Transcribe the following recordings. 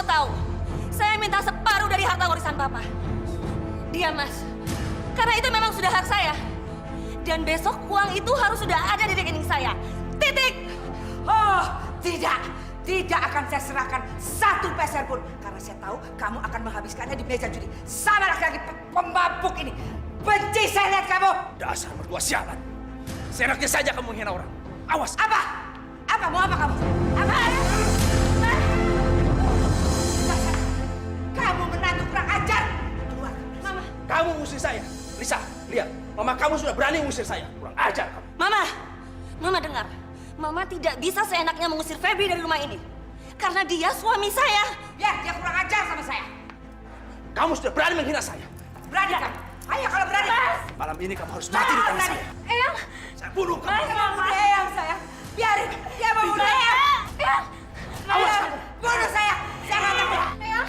tahu, saya minta separuh dari harta warisan Papa. Diam, Mas. Karena itu memang sudah hak saya. Dan besok uang itu harus sudah ada di rekening saya. Titik. Oh, tidak. Tidak akan saya serahkan satu peser pun. Karena saya tahu kamu akan menghabiskannya di meja judi. Sama laki-laki pemabuk ini. Benci saya lihat kamu. Dasar berdua sialan. Seenaknya saja kamu menghina orang. Awas. Apa? Apa? Mau apa kamu? Apa? Kamu menantu kurang ajar. Keluar. Mama. Kamu ngusir saya. Lisa, lihat. Mama kamu sudah berani mengusir saya. Kurang ajar kamu. Mama dengar. Mama tidak bisa seenaknya mengusir Febri dari rumah ini. Karena dia suami saya. Ya, dia kurang ajar sama saya. Kamu sudah berani menghina saya. Berani kamu? Ayo kalau berani. Malam ini kamu harus mati di tangan saya. Eyang. Saya bunuh kamu. Eyang saya. Biarin. Dia mau bunuh Eyang. Awas kamu. Bunuh saya. Saya nggak takut. Eyang.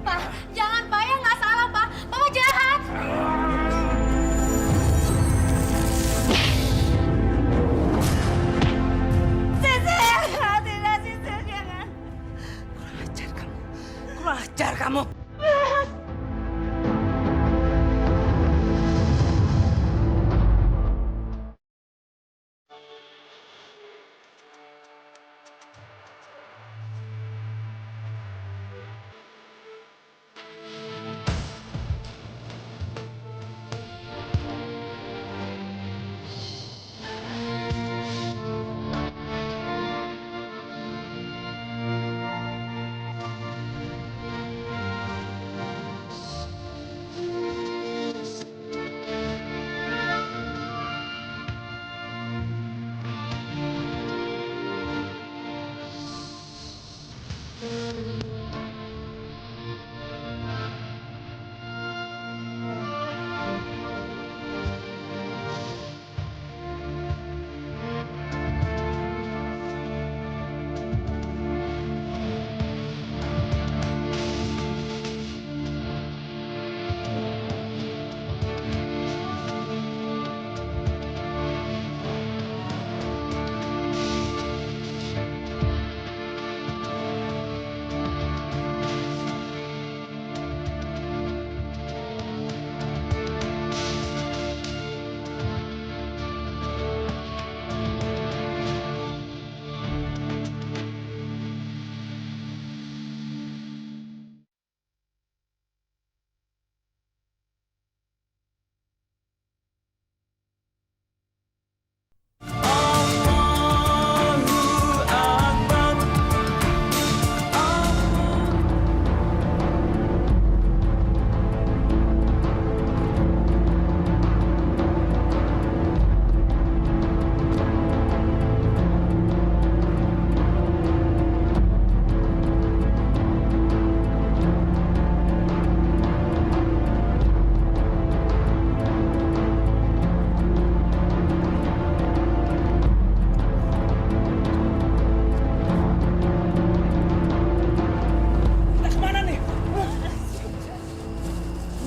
Pak, jangan Pak. Eyang nggak salah, Pak. Mama jahat. Kurang ajar kamu.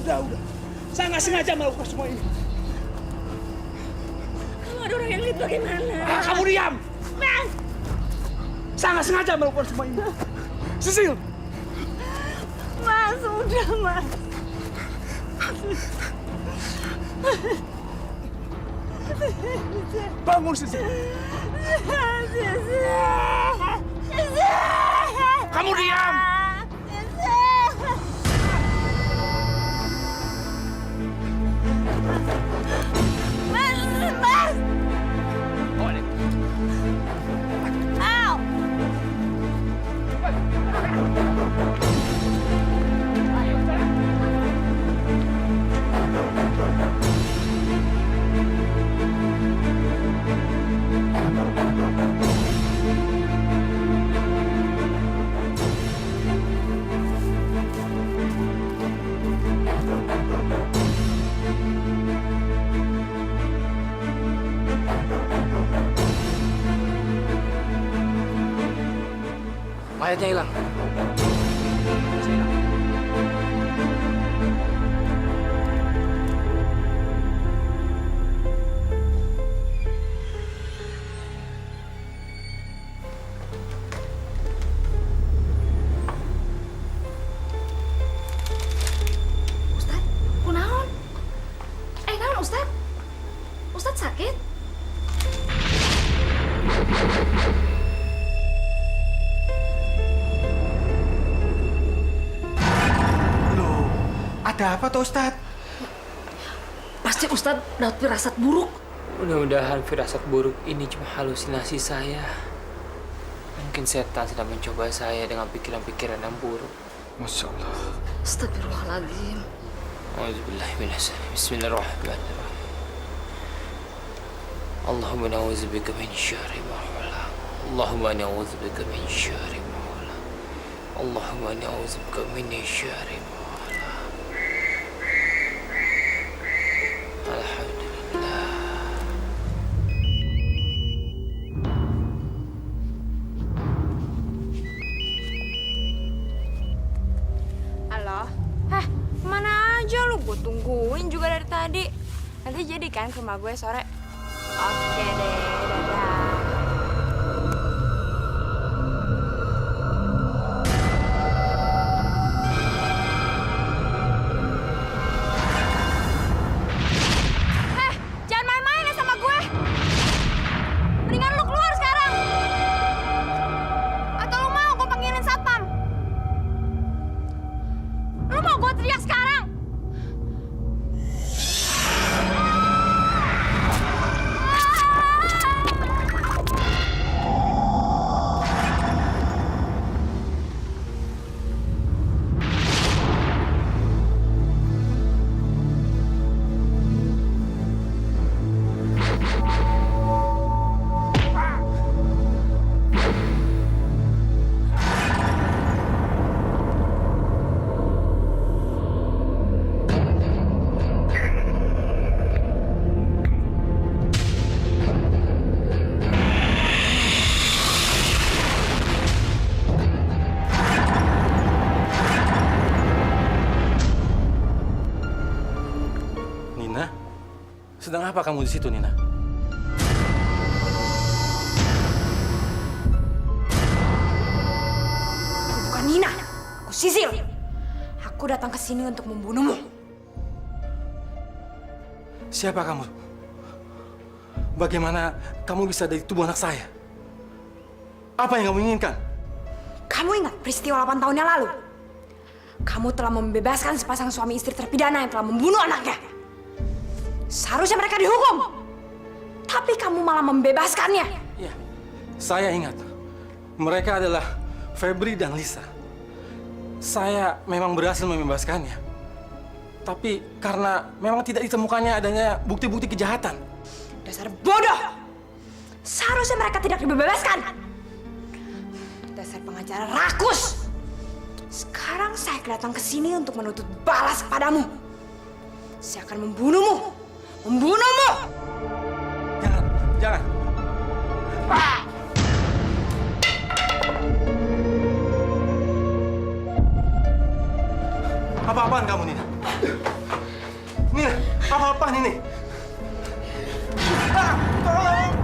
Udah. Saya nggak sengaja melakukan semua ini. Kalau ada orang yang lihat bagaimana? Kamu diam! Mas! Saya nggak sengaja melakukan semua ini. Sisil! Mas, udah Mas. Bangun, Sisil! Kamu diam! Mas! Olha. Au! Mayatnya hilang. Ada apa toh Ustadz? Pasti Ustadz dapat firasat buruk. Mudah-mudahan firasat buruk ini cuma halusinasi saya. Mungkin setan sedang mencoba saya dengan pikiran-pikiran yang buruk. Masya Allah. Astagfirullahaladzim. Auzubillahiminasyaitonir. Bismillahirrahmanirrahim. Allahumma na'udzubika min syarri ma khalaq. Allahumma na'udzubika min syarri ma khalaq. Allahumma na'udzubika min syarri ma khalaq. Alhamdulillah. Halo? Hah, kemana aja lu? Gue tungguin juga dari tadi. Nanti jadi kan ke rumah gue sore? Oke deh, dadah. Jangan main-main ya sama gue. Mendingan lu keluar sekarang. Atau lu mau gue panggilin satpam? Lu mau gue teriak sekarang? Nina, sedang apa kamu di situ, Nina? Aku bukan Nina, aku Sisil. Aku datang ke sini untuk membunuhmu. Siapa kamu? Bagaimana kamu bisa dari tubuh anak saya? Apa yang kamu inginkan? Kamu ingat peristiwa 8 tahun yang lalu? Kamu telah membebaskan sepasang suami istri terpidana yang telah membunuh anaknya. Seharusnya mereka dihukum. Tapi kamu malah membebaskannya. Ya, saya ingat. Mereka adalah Febri dan Lisa. Saya memang berhasil membebaskannya. Tapi karena memang tidak ditemukannya adanya bukti-bukti kejahatan. Dasar bodoh. Seharusnya mereka tidak dibebaskan. Dasar pengacara rakus. Sekarang saya datang ke sini untuk menuntut balas kepadamu. Saya akan membunuhmu. Membunuhmu! Jangan, jangan. Apa-apaan kamu, Nina? Nina, apa-apaan ini? Tolong!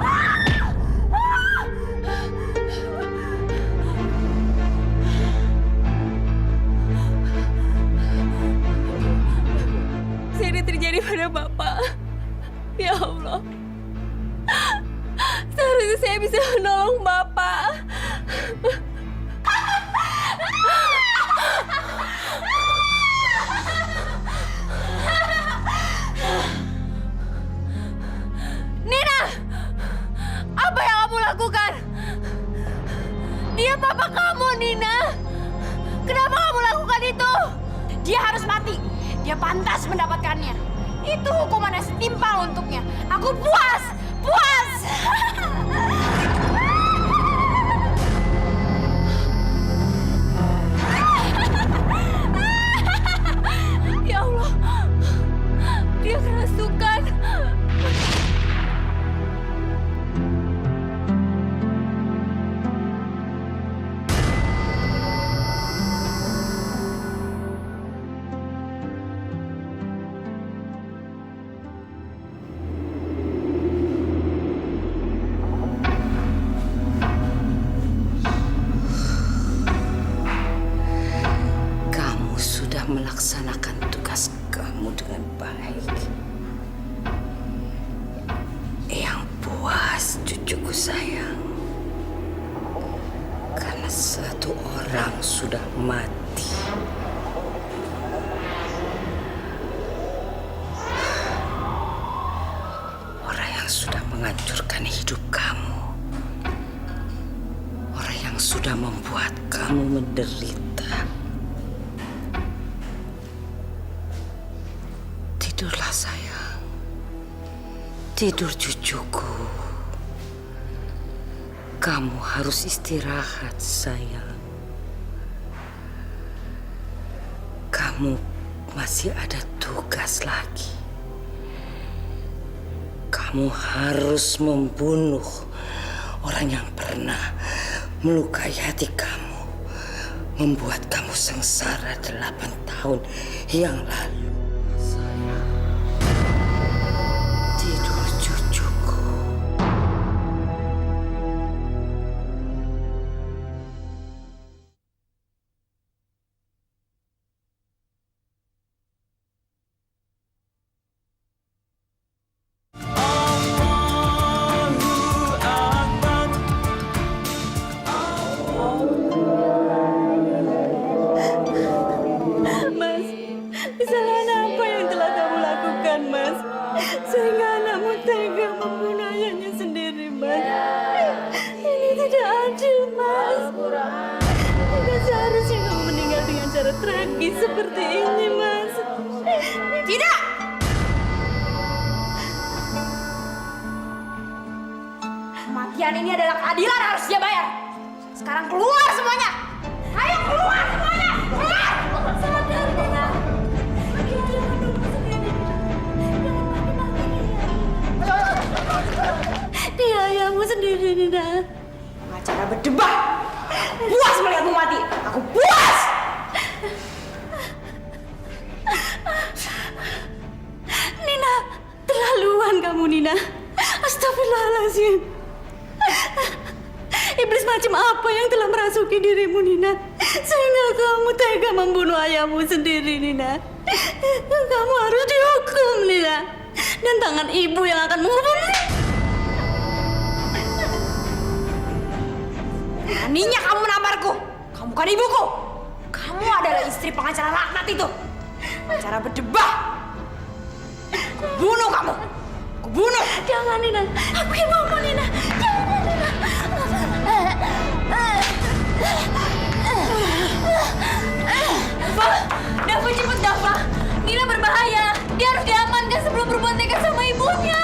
Ini terjadi pada Bapak. Ya Allah. Seharusnya saya bisa menolong Bapak. Nina! Apa yang kamu lakukan? Dia papa kamu, Nina. Kenapa kamu lakukan itu? Dia harus mati. Dia pantas mendapatkannya. Itu hukuman yang setimpal untuknya. Aku puas! Puas! Ya Allah. Dia kerasukan. Melaksanakan tugas kamu dengan baik. Yang puas, cucuku sayang. Karena satu orang sudah mati. sudah membuat kamu menderita. Tidurlah sayang. Tidur cucuku. Kamu harus istirahat sayang. Kamu masih ada tugas lagi. Kamu harus membunuh orang yang pernah melukai hati kamu, membuat kamu sengsara 8 tahun yang lalu. Sayang, tidur cucuku. Mas, kesalahan apa yang telah kamu lakukan, Mas? Sehingga anakmu tega membunuh ayahnya sendiri, Mas. Ini tidak adil, Mas. Tidak seharusnya kamu meninggal dengan cara tragis seperti ini, Mas. Tidak! Kematian ini adalah keadilan, harus dia bayar. Sekarang keluar semuanya! Ayo keluar semuanya! Keluar! Sadar, Nina. Dia ayahmu sendiri, Nina. Pengacara berdebat. Puas melihatmu mati. Aku puas. Nina, terlaluan kamu, Nina. Astagfirullahaladzim. Iblis macam apa yang telah merasuki dirimu, Nina? Sehingga kamu tega membunuh ayahmu sendiri, Nina. Kamu harus dihukum, Nina. Dan tangan ibu yang akan menghukummu. Beraninya kamu menamparku. Kamu bukan ibuku. Kamu adalah istri pengacara laknat itu. Pengacara berdebah. Aku bunuh kamu. Aku bunuh. Jangan, Nina. Aku yang mau, Nina. Jangan, Nina. Dava, cepet Dava. Nina berbahaya. Dia harus diamankan sebelum berbuat nekat sama ibunya.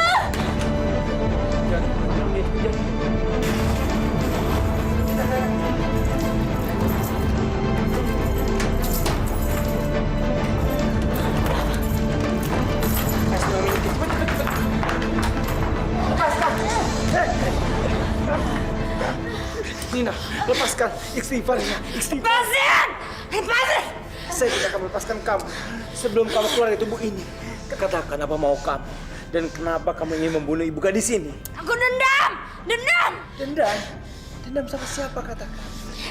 Nina, lepaskan. Istighfar, Nina. Istighfar. Lepasin! Lepasin! Saya tidak akan melepaskan kamu sebelum kamu keluar dari tubuh ini. Katakan apa mau kamu dan kenapa kamu ingin membunuh ibu gadis ini? Aku dendam! Dendam! Dendam? Dendam sama siapa katakan?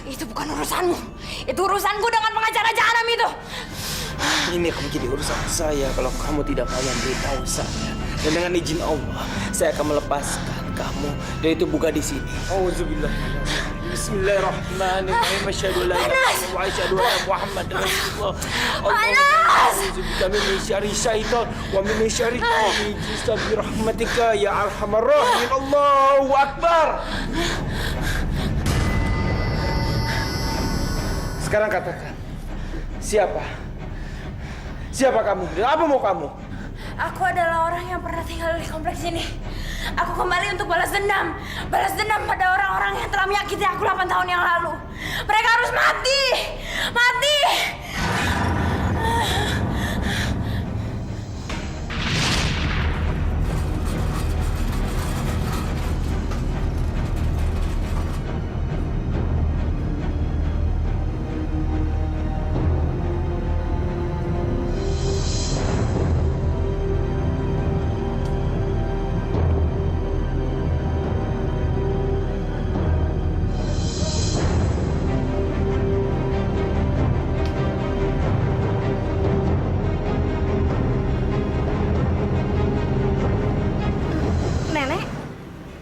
Itu bukan urusanmu. Itu urusanku dengan pengacara jahanam itu. Ini akan menjadi urusan saya kalau kamu tidak mau memberitahu saya. Dan dengan izin Allah, saya akan melepaskan kamu dari tubuh gadis ini. Auzubillah. Bismillahirrahmanirrahim. Asyhadu an la ilaha illallah wa asyhadu anna Muhammadar Rasulullah. A'udzubika min syarri syaitan wa min syarri ijlis bi rahmatika ya arhamar rahimin. Allahu akbar. Sekarang katakan, siapa? Siapa kamu? Dan apa mau kamu? Aku adalah orang yang pernah tinggal di kompleks ini. Aku kembali untuk balas dendam. Balas dendam pada orang-orang yang telah menyakiti aku 8 tahun yang lalu. Mereka harus mati. Mati.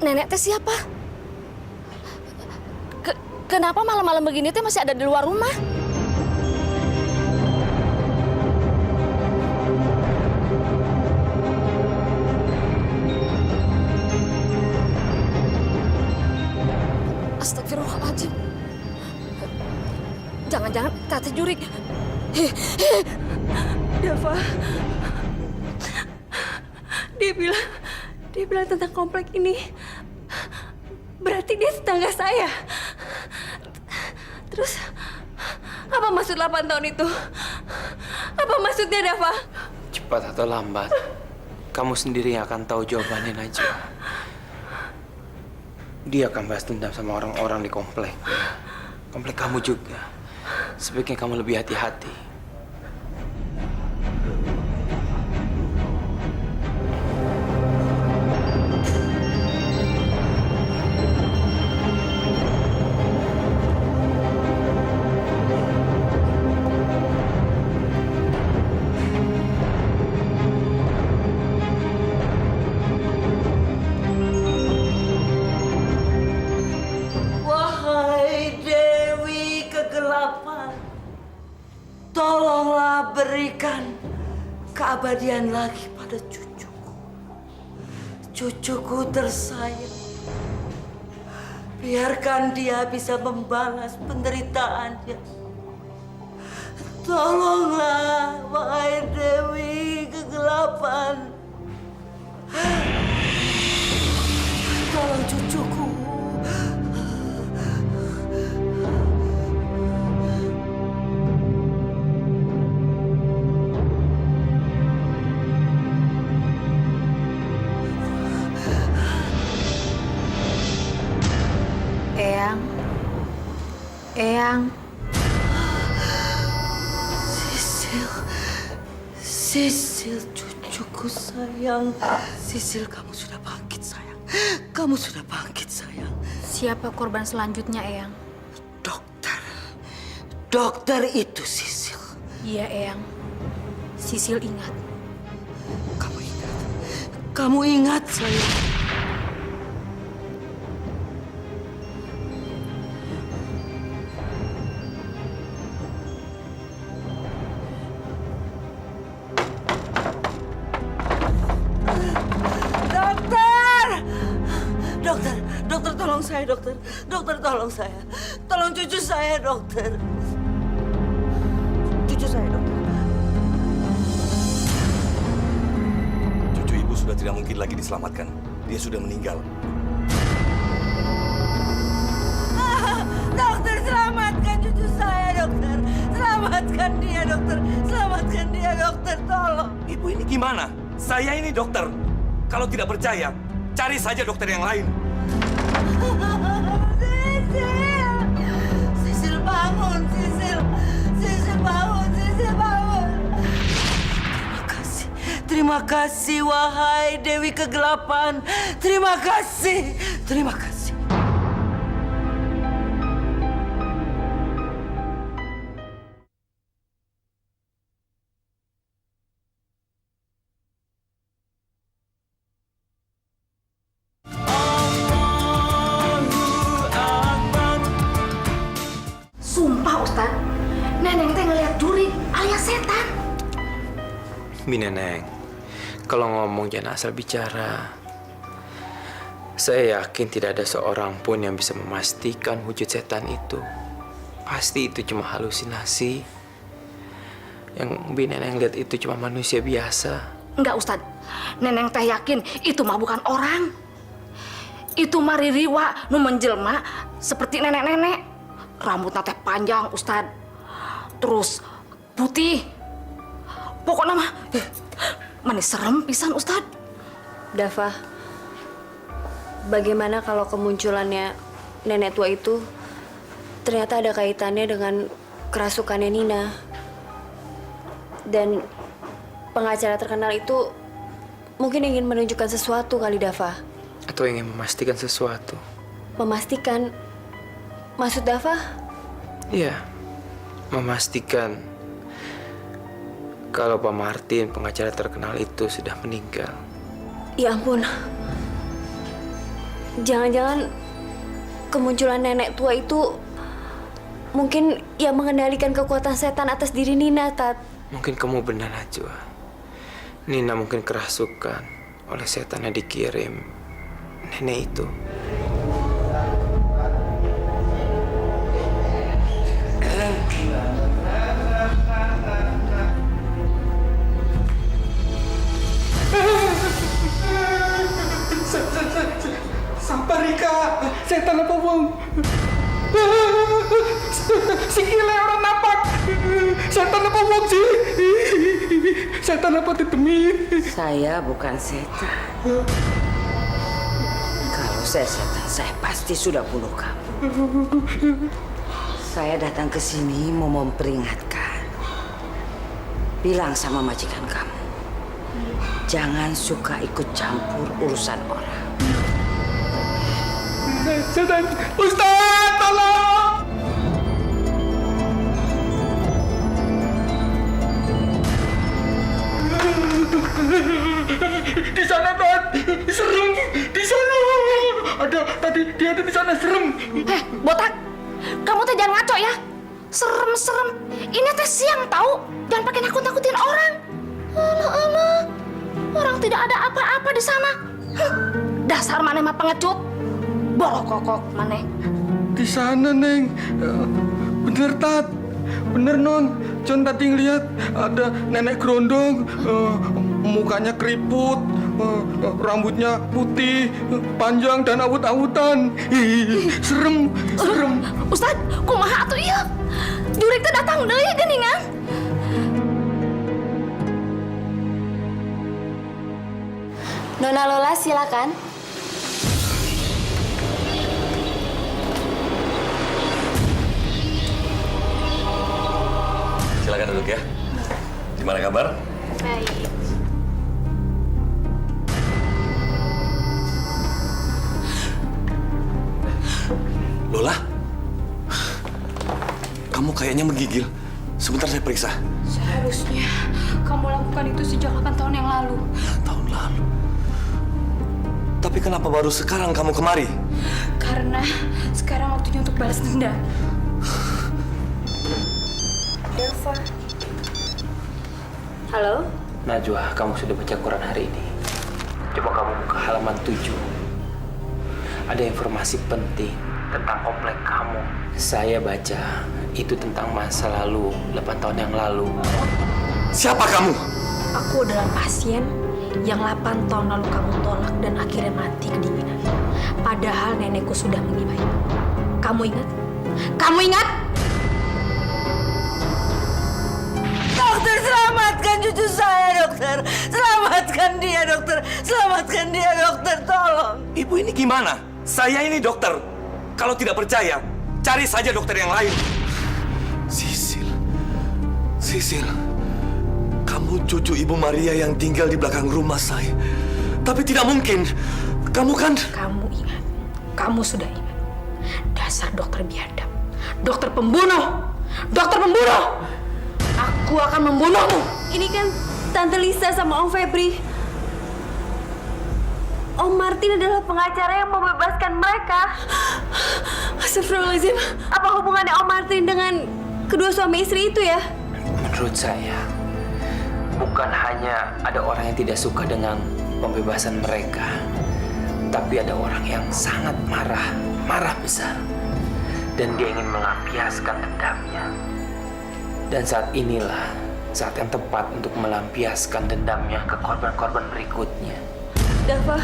Nenek teh siapa? Kenapa malam-malam begini teh masih ada di luar rumah? Astagfirullahaladzim. Jangan-jangan Tante Jurik. Dava. Dia bilang tentang komplek ini. Berarti dia tetangga saya. Terus, apa maksud 8 tahun itu? Apa maksudnya, Dava? Cepat atau lambat, kamu sendiri yang akan tahu jawabannya, Najwa. Dia akan balas dendam sama orang-orang di komplek. Komplek kamu juga. Sebaiknya kamu lebih hati-hati. Wahai Dewi Kegelapan, tolonglah berikan keabadian lagi pada cucuku. Cucuku tersayang. Biarkan dia bisa membalas penderitaannya. Tolonglah, wahai Dewi Kegelapan. Tolong cucuku. Eyang. Sisil, cucuku sayang. Sisil, kamu sudah bangkit sayang. Kamu sudah bangkit sayang. Siapa korban selanjutnya, Eyang? Dokter itu Sisil. Iya, Eyang. Sisil ingat. Kamu ingat sayang. Dokter, tolong saya, dokter. Dokter, tolong saya. Tolong cucu saya, dokter. Cucu saya, dokter. Cucu ibu sudah tidak mungkin lagi diselamatkan. Dia sudah meninggal. Dokter, selamatkan cucu saya, dokter. Selamatkan dia, dokter. Selamatkan dia, dokter. Tolong. Ibu ini gimana? Saya ini dokter. Kalau tidak percaya, cari saja dokter yang lain. Sisil bangun, Sisil. Sisil bangun, Sisil bangun. Terima kasih, wahai Dewi Kegelapan. Terima kasih. Terima kasih. Sumpah, Ustaz. Neneng teh ngeliat Jurik alias setan. Mi Neneng, kalau ngomong jangan asal bicara. Saya yakin tidak ada seorang pun yang bisa memastikan wujud setan itu. Pasti itu cuma halusinasi. Yang Mi Neneng lihat itu cuma manusia biasa. Enggak, Ustad. Neneng teh yakin itu mah bukan orang. Itu mah ririwa nu menjelma seperti nenek-nenek. Rambutnya teh panjang, Ustad. Terus putih. Pokoknya mah manis serem pisan, Ustad. Dava, bagaimana kalau kemunculannya nenek tua itu ternyata ada kaitannya dengan kerasukannya Nina? Dan pengacara terkenal itu mungkin ingin menunjukkan sesuatu kali, Dava. Atau ingin memastikan sesuatu. Memastikan? Maksud Dava? Iya, memastikan kalau Pak Martin, pengacara terkenal itu sudah meninggal. Ya ampun. Jangan-jangan kemunculan nenek tua itu mungkin yang mengendalikan kekuatan setan atas diri Nina, Tat. Mungkin kamu benar, Najwa. Nina mungkin kerasukan oleh setan yang dikirim nenek itu. Sikile orang napak. Setan apa wong sih? Setan apa ditemi? Saya bukan setan. Kalau saya setan, saya pasti sudah bunuh kamu. Saya datang ke sini mau memperingatkan. Bilang sama majikan kamu, jangan suka ikut campur urusan orang. Setan, Ustaz, tolong! Di sana, Dad, serem. Di sana ada tadi dia ada di sana serem. Botak, kamu teh jangan ngaco ya. Serem-serem. Ini teh siang tahu. Jangan pakai nakut-nakutin orang. Alah. Orang tidak ada apa-apa di sana. Dasar maneh mah pengecut. Borokokok maneh. Di sana, Neng. Bener, Tat. Bener, Non. John tadi ngeliat ada nenek gerondong, mukanya keriput, rambutnya putih, panjang dan awut-awutan. Serem. Ustad, kumaha atuh ieu? Jurik teh datang deui geuningan. Nona Lola, silakan. Silakan duduk ya. Gimana kabar? Baik. Lola? Kamu kayaknya menggigil. Sebentar saya periksa. Seharusnya kamu lakukan itu sejak 8 tahun yang lalu. Tahun lalu. Tapi kenapa baru sekarang kamu kemari? Karena sekarang waktunya untuk balas dendam. Delva. Halo? Najwa, kamu sudah baca Quran hari ini. Coba kamu buka halaman 7. Ada informasi penting tentang komplek kamu. Saya baca itu tentang masa lalu 8 tahun yang lalu. Siapa kamu? Aku adalah pasien yang 8 tahun lalu kamu tolak dan akhirnya mati kedinginan. Padahal nenekku sudah mengimai. Kamu ingat? Kamu ingat? Dokter, selamatkan cucu saya, dokter. Selamatkan dia, dokter. Selamatkan dia, dokter. Tolong. Ibu ini gimana? Saya ini dokter. Kalau tidak percaya, cari saja dokter yang lain. Sisil, kamu cucu Ibu Maria yang tinggal di belakang rumah saya. Tapi tidak mungkin. Kamu kan... Kamu ingat. Kamu sudah ingat. Dasar dokter biadab. Dokter pembunuh. Dokter pembunuh. Aku akan membunuhmu. Ini kan Tante Lisa sama Om Febri. Om Martin adalah pengacara yang membebaskan mereka. Astagfirullahaladzim. Apa hubungannya Om Martin dengan kedua suami istri itu ya? Menurut saya, bukan hanya ada orang yang tidak suka dengan pembebasan mereka, tapi ada orang yang sangat marah besar. Dan dia ingin melampiaskan dendamnya. Dan saat inilah saat yang tepat untuk melampiaskan dendamnya ke korban-korban berikutnya. Dava,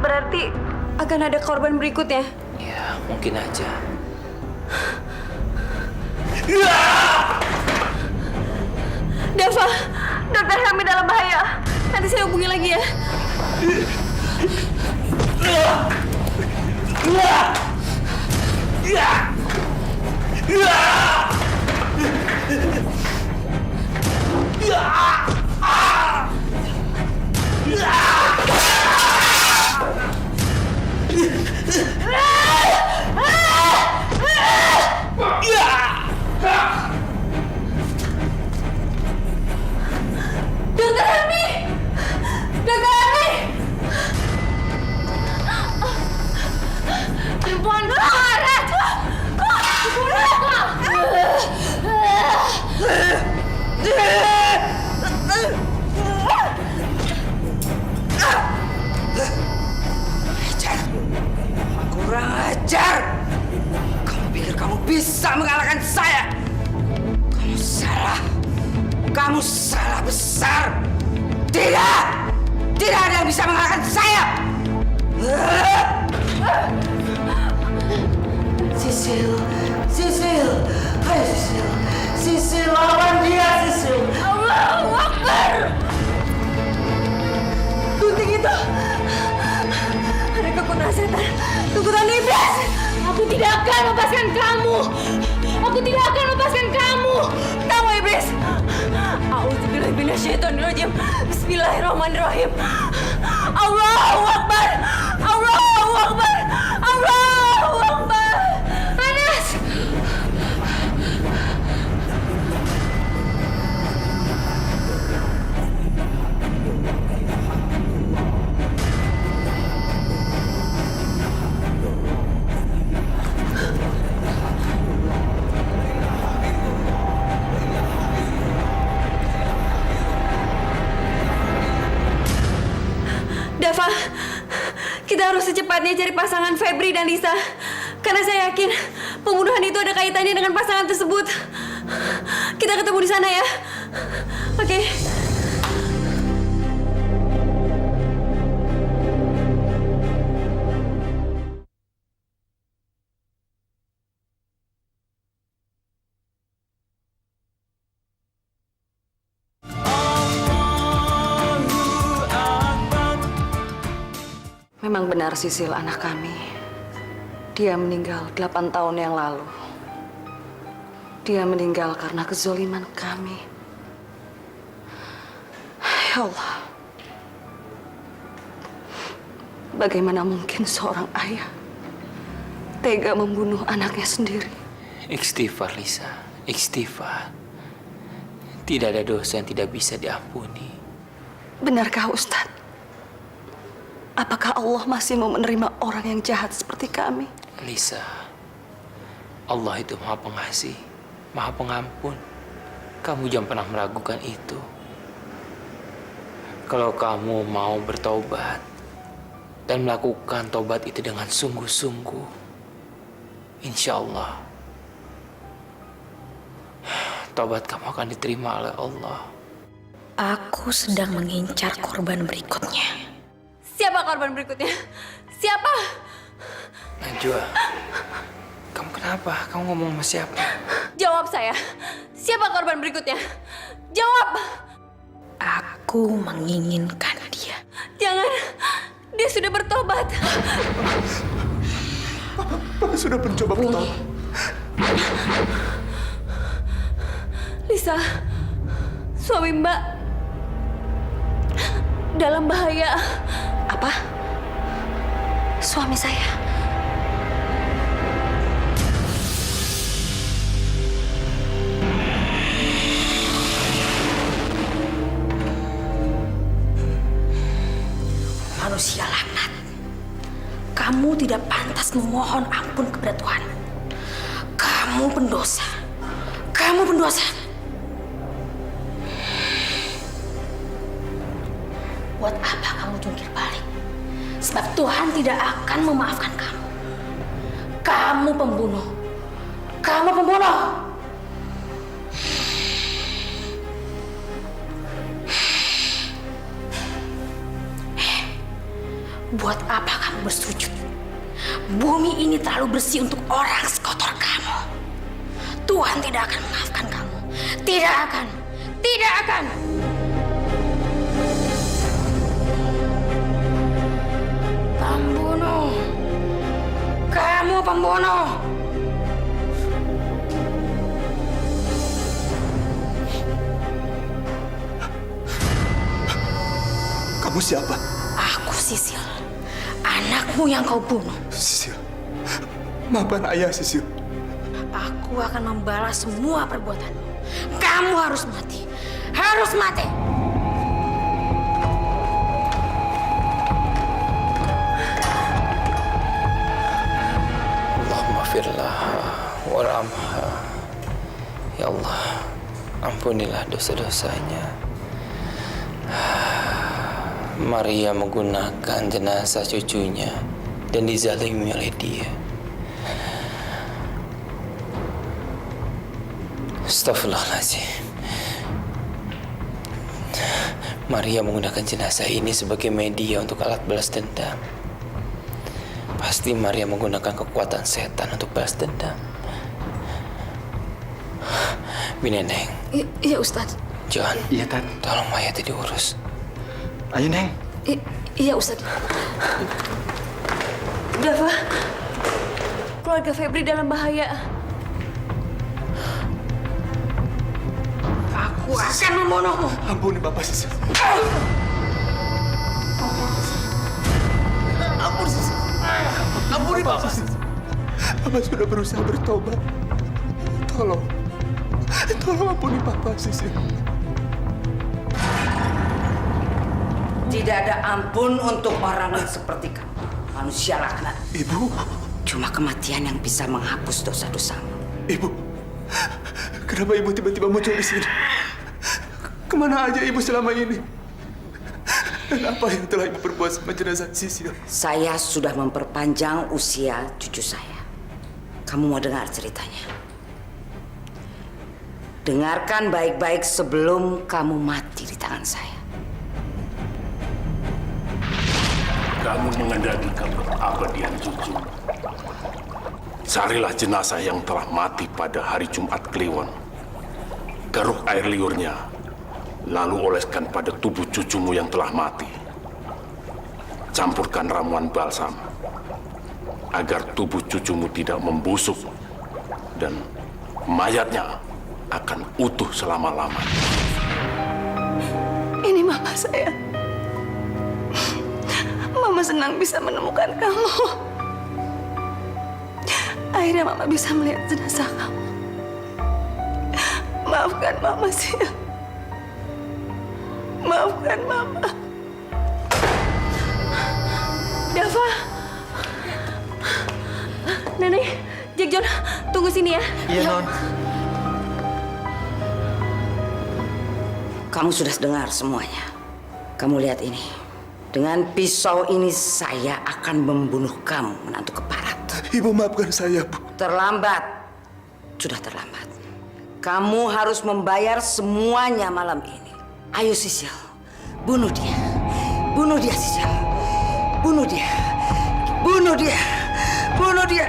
berarti akan ada korban berikutnya? Ya, mungkin aja. Dava, dokter kami dalam bahaya. Nanti saya hubungi lagi ya. Dokter Helmi! Dokter Helmi! Perempuan karet! Kurang ajar. Kamu pikir kamu bisa mengalahkan saya? Kamu salah. Kamu salah besar. Tidak! Tidak ada yang bisa mengalahkan saya. Sisil, Ayo Sisil. Sisil, lawan dia Sisil. Allahu Akbar. Gunting itu ada kekuatan setan, kekuatan iblis. Aku tidak akan lepaskan kamu. Aku tidak akan lepaskan kamu. Kamu iblis. A'udzubillahi minasyaitonirrajim. Bismillahirrahmanirrahim. Allahu Akbar. Allahu Akbar. Allahu Akbar. Anas. Dava, kita harus secepatnya cari pasangan Febri dan Lisa. Karena saya yakin pembunuhan itu ada kaitannya dengan pasangan tersebut. Kita ketemu di sana ya. Oke. Memang benar Sisil anak kami. Dia meninggal 8 tahun yang lalu. Dia meninggal karena kezoliman kami. Ya Allah. Bagaimana mungkin seorang ayah tega membunuh anaknya sendiri? Istighfar, Lisa. Istighfar. Tidak ada dosa yang tidak bisa diampuni. Benarkah Ustadz? Apakah Allah masih mau menerima orang yang jahat seperti kami? Lisa, Allah itu Maha Pengasih, Maha Pengampun. Kamu jangan pernah meragukan itu. Kalau kamu mau bertobat dan melakukan tobat itu dengan sungguh-sungguh, insya Allah, tobat kamu akan diterima oleh Allah. Aku sedang mengincar korban berikutnya. Siapa korban berikutnya? Siapa? Najwa, kamu kenapa? Kamu ngomong sama siapa? Jawab saya. Siapa korban berikutnya? Jawab. Aku menginginkan dia. Jangan. Dia sudah bertobat. Papa sudah mencoba bertobat. Lisa, suami Mbak dalam bahaya. Apa? Suami saya? Manusia laknat. Kamu tidak pantas memohon ampun kepada Tuhan. Kamu pendosa. Kamu pendosa. Buat apa kamu jungkir balik? Sebab Tuhan tidak akan memaafkan kamu. Kamu pembunuh. Kamu pembunuh. Buat apa kamu bersujud? Bumi ini terlalu bersih untuk orang sekotor kamu. Tuhan tidak akan memaafkan kamu. Tidak akan. Tidak akan. Pembunuh. Kamu pembunuh. Kamu siapa? Aku Sisil. Anakmu yang kau bunuh. Sisil. Maafkan ayah, Sisil. Aku akan membalas semua perbuatanmu. Kamu harus mati. Harus mati. Allahumma firlaha warhamha. Ya Allah, ampunilah dosa-dosanya. Maria menggunakan jenazah cucunya dan dizalimi oleh dia. Astaghfirullahaladzim. Maria menggunakan jenazah ini sebagai media untuk alat balas dendam. Pasti Maria menggunakan kekuatan setan untuk balas dendam. Neneng, Iya Ustadz. John, Iya, Tat. tolong mayatnya diurus. Ayo, Neng. Iya Ustadz. Dava, keluarga Febri dalam bahaya. Aku akan membunuhmu. Ampuni Bapak Sisil. Ampun Sisil. Ampuni Bapak Sisil. Bapak sudah berusaha bertobat. Tolong ampuni Bapak Sisil. Tidak ada ampun untuk orang yang seperti kamu. Manusia laknat. Ibu, Cuma kematian yang bisa menghapus dosa-dosamu. Ibu. Kenapa Ibu tiba-tiba muncul di sini? Kemana aja Ibu selama ini? Dan apa yang telah Ibu perbuat sama jenazah Sisil? Saya sudah memperpanjang usia cucu saya. Kamu mau dengar ceritanya? Dengarkan baik-baik sebelum kamu mati di tangan saya. Kamu mengendaki keabadian cucu. Carilah jenazah yang telah mati pada hari Jumat Kliwon. Garuk air liurnya, lalu oleskan pada tubuh cucumu yang telah mati. Campurkan ramuan balsam, agar tubuh cucumu tidak membusuk dan mayatnya akan utuh selama-lamanya. Ini mama saya. Mama senang bisa menemukan kamu. Akhirnya mama bisa melihat jenazah kamu. Maafkan mama sih. Maafkan mama. Dava. Nenek, Jack John, tunggu sini ya. Iya, Non. Kamu sudah dengar semuanya. Kamu lihat ini. Dengan pisau ini saya akan membunuh kamu, menantu keparat. Ibu maafkan saya, Bu. Terlambat. Sudah terlambat. Kamu harus membayar semuanya malam ini. Ayo Sisil, bunuh dia. Bunuh dia Sisil. Bunuh dia. Bunuh dia. Bunuh dia.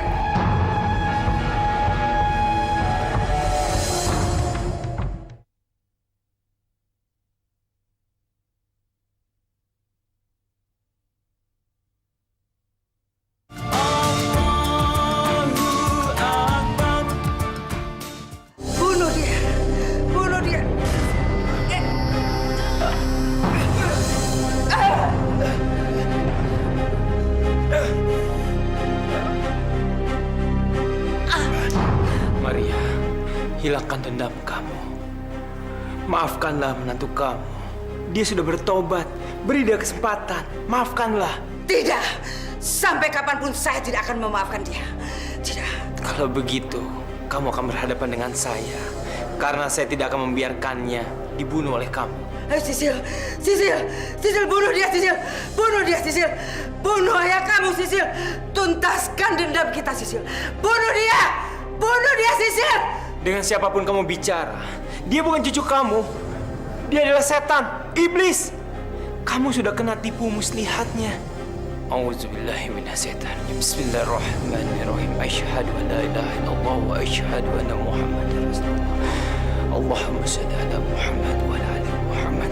Bunuh dia. Bunuh dia. Maria, hilangkan dendam kamu. Maafkanlah menantu kamu. Dia sudah bertobat. Beri dia kesempatan. Maafkanlah. Tidak. Sampai kapanpun saya tidak akan memaafkan dia. Tidak. Kalau begitu, kamu akan berhadapan dengan saya. Karena saya tidak akan membiarkannya dibunuh oleh kamu. Ayo Sisil. Sisil. Sisil, bunuh dia Sisil. Bunuh dia Sisil. Bunuh ayah kamu Sisil. Tuntaskan dendam kita Sisil. Bunuh dia. Bunuh dia Sisil. Dengan siapapun kamu bicara, dia bukan cucu kamu. Dia adalah setan, iblis. Kamu sudah kena tipu muslihatnya. Auzubillahi minasyaitonirrajim. Bismillahirrahmanirrahim. Asyhadu an la ilaha illallah wa asyhadu anna Muhammadar Rasulullah. Allahumma shalli ala Muhammad wa ala ali Muhammad.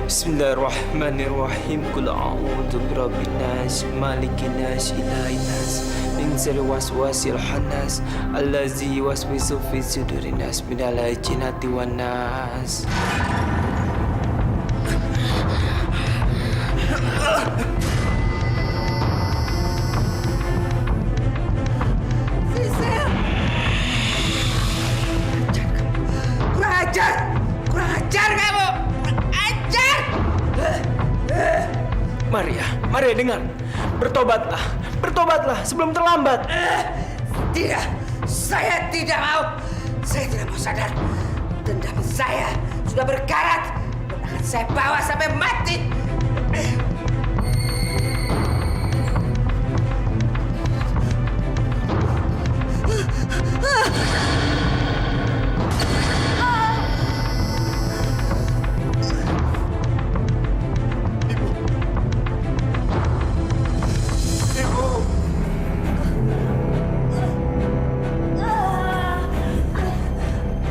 Bismillahirrahmanirrahim. Qul a'udzu birabbin nas, malikin nas, ilahin nas, min syarri waswasil khannas, allazi yuwaswisu fi sudurin nas, minal jinnati wan nas. Sisil. Kurang ajar. Kurang ajar kamu. Kurang ajar. Maria dengar. Bertobatlah. Bertobatlah sebelum terlambat. Tidak. Saya tidak mau. Saya tidak mau sadar. Dendam saya sudah berkarat dan akan saya bawa sampai mati.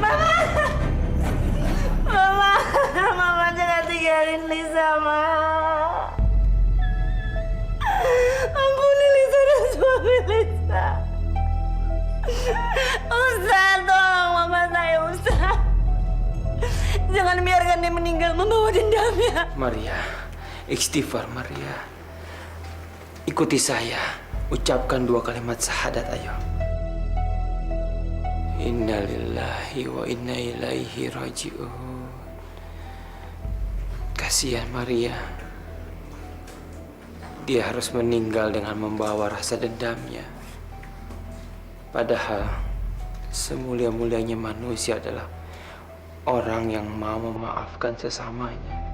Mama! Ustaz, tolong mama saya, Ustaz. Jangan biarkan dia meninggal membawa dendamnya. Maria, istighfar Maria. Ikuti saya. Ucapkan 2 kalimat syahadat, ayo. Inna lillahi wa inna ilaihi raji'un. Kasihan Maria. Dia harus meninggal dengan membawa rasa dendamnya. Padahal semulia-mulianya manusia adalah orang yang mau memaafkan sesamanya.